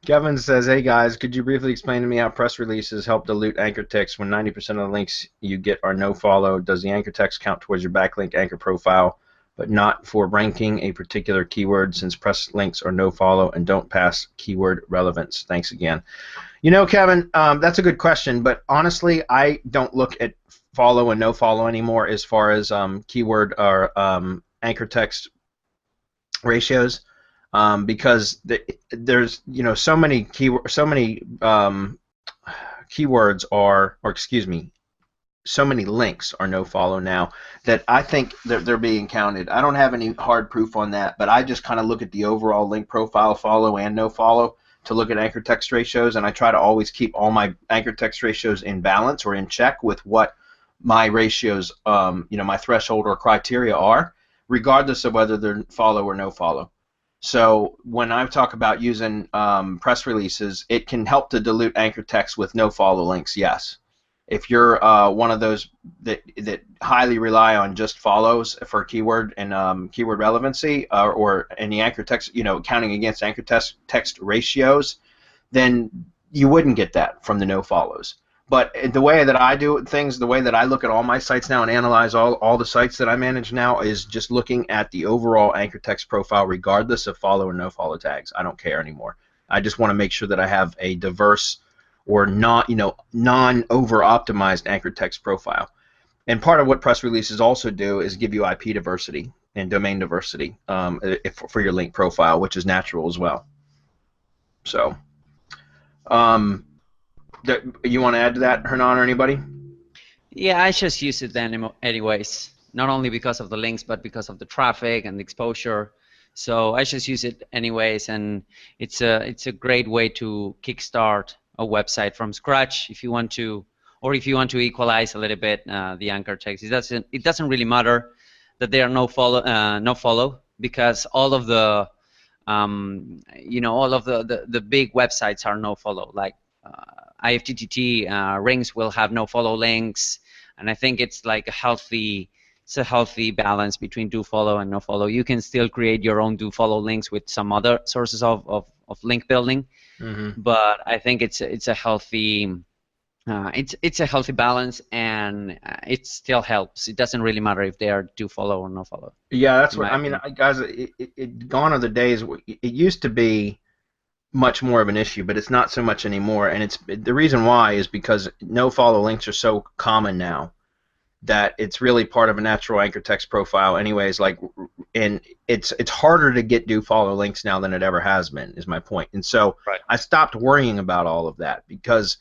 Kevin says, "Hey guys, could you briefly explain to me how press releases help dilute anchor text when 90% of the links you get are no follow? Does the anchor text count towards your backlink anchor profile, but not for ranking a particular keyword since press links are no follow and don't pass keyword relevance? Thanks again." Kevin, that's a good question, but honestly, I don't look at follow and no follow anymore as far as keyword or anchor text ratios, because there's so many keywords are, or excuse me, so many links are no follow now that I think they're being counted. I don't have any hard proof on that, but I just kind of look at the overall link profile, follow and no follow, to look at anchor text ratios, and I try to always keep all my anchor text ratios in balance or in check with what my ratios, my threshold or criteria are, regardless of whether they're follow or no follow. So when I talk about using press releases, it can help to dilute anchor text with no follow links, yes. If you're one of those that highly rely on just follows for keyword and keyword relevancy, or any anchor text, counting against anchor text ratios, then you wouldn't get that from the no follows. But the way that I do things, the way that I look at all my sites now and analyze all the sites that I manage now, is just looking at the overall anchor text profile regardless of follow or no follow tags. I don't care anymore. I just want to make sure that I have a diverse or not, non-over optimized anchor text profile. And part of what press releases also do is give you IP diversity and domain diversity, for your link profile, which is natural as well. So, you want to add to that, Hernan, or anybody? Yeah, I just use it then anyways, not only because of the links, but because of the traffic and the exposure. So I just use it anyways, and it's a great way to kickstart a website from scratch if you want to, or if you want to equalize a little bit the anchor text. It doesn't really matter that there are no follow, because all of the all of the big websites are no follow, like IFTTT rings will have no follow links, and I think it's like it's a healthy balance between do follow and no follow. You can still create your own do follow links with some other sources of link building, but I think it's a healthy it's a healthy balance, and it still helps. It doesn't really matter if they are do follow or no follow. Yeah, that's what I mean, guys. Gone are the days. It used to be much more of an issue, but it's not so much anymore. And the reason why is because no follow links are so common now that it's really part of a natural anchor text profile anyways. And it's harder to get do follow links now than it ever has been, is my point. And so Right. I stopped worrying about all of that, because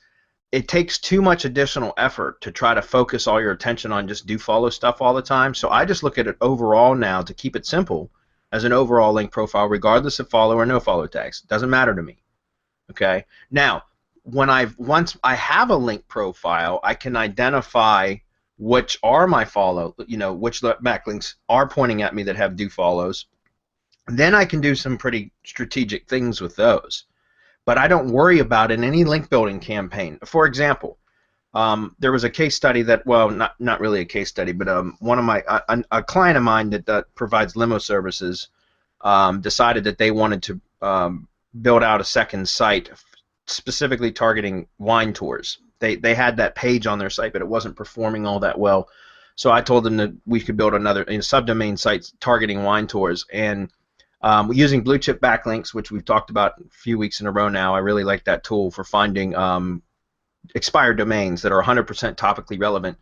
it takes too much additional effort to try to focus all your attention on just do follow stuff all the time. So I just look at it overall now, to keep it simple, as an overall link profile, regardless of follow or no follow tags. Doesn't matter to me. Okay. Now, once I have a link profile, I can identify which are my follow, which backlinks are pointing at me that have do follows. Then I can do some pretty strategic things with those. But I don't worry about it in any link building campaign. For example, there was a case study that, well, not really a case study, but a client of mine that provides limo services decided that they wanted to build out a second site specifically targeting wine tours. They had that page on their site, but it wasn't performing all that well. So I told them that we could build another subdomain site targeting wine tours, and using blue chip backlinks, which we've talked about a few weeks in a row now. I really like that tool for finding expired domains that are 100% topically relevant.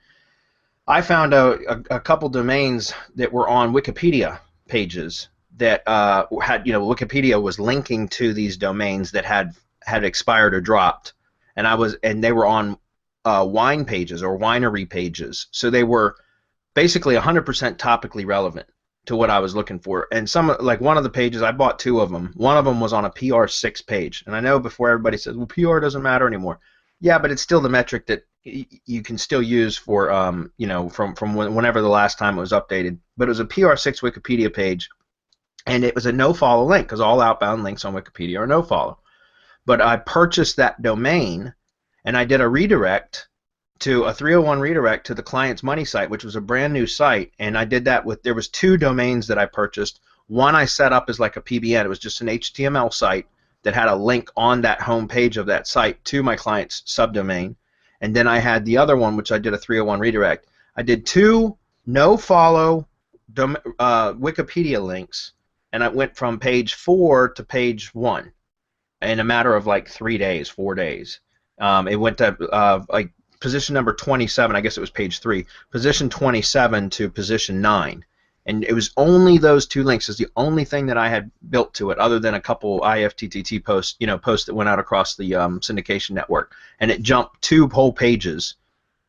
I found a couple domains that were on Wikipedia pages that had, Wikipedia was linking to these domains that had expired or dropped, and they were on wine pages or winery pages, so they were basically 100% topically relevant to what I was looking for. And one of the pages, I bought two of them. One of them was on a PR6 page, and I know before everybody says, well, PR doesn't matter anymore. Yeah, but it's still the metric that you can still use for, from whenever the last time it was updated. But it was a PR6 Wikipedia page, and it was a no-follow link, because all outbound links on Wikipedia are no-follow. But I purchased that domain, and I did a 301 redirect to the client's money site, which was a brand new site. And I did that there was two domains that I purchased. One I set up as like a PBN. It was just an HTML site that had a link on that home page of that site to my client's subdomain. And then I had the other one, which I did a 301 redirect. I did 2 no-follow Wikipedia links, and I went from page 4 to page 1 in a matter of like 3 days, 4 days. It went to like position number 27, I guess it was page 3, position 27 to position 9. And it was only those 2 links is the only thing that I had built to it, other than a couple IFTTT posts, posts that went out across the syndication network. And it jumped 2 whole pages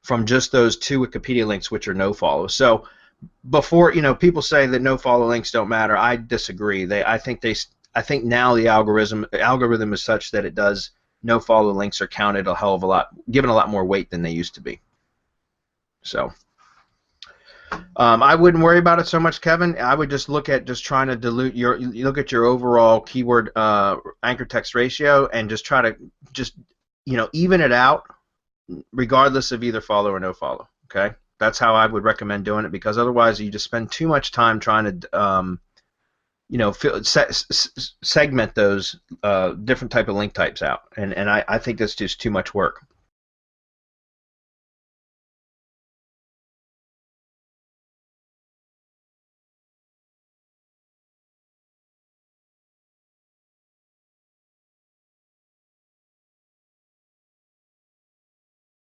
from just those 2 Wikipedia links, which are no follow. So before, people say that no follow links don't matter. I disagree. I think now the algorithm is such that it does no follow links are counted a hell of a lot, given a lot more weight than they used to be. So I wouldn't worry about it so much, Kevin. I would just look at trying to dilute look at your overall keyword anchor text ratio and just try to even it out, regardless of either follow or no follow. Okay, that's how I would recommend doing it, because otherwise you just spend too much time trying to segment those different type of link types out, and I think that's just too much work.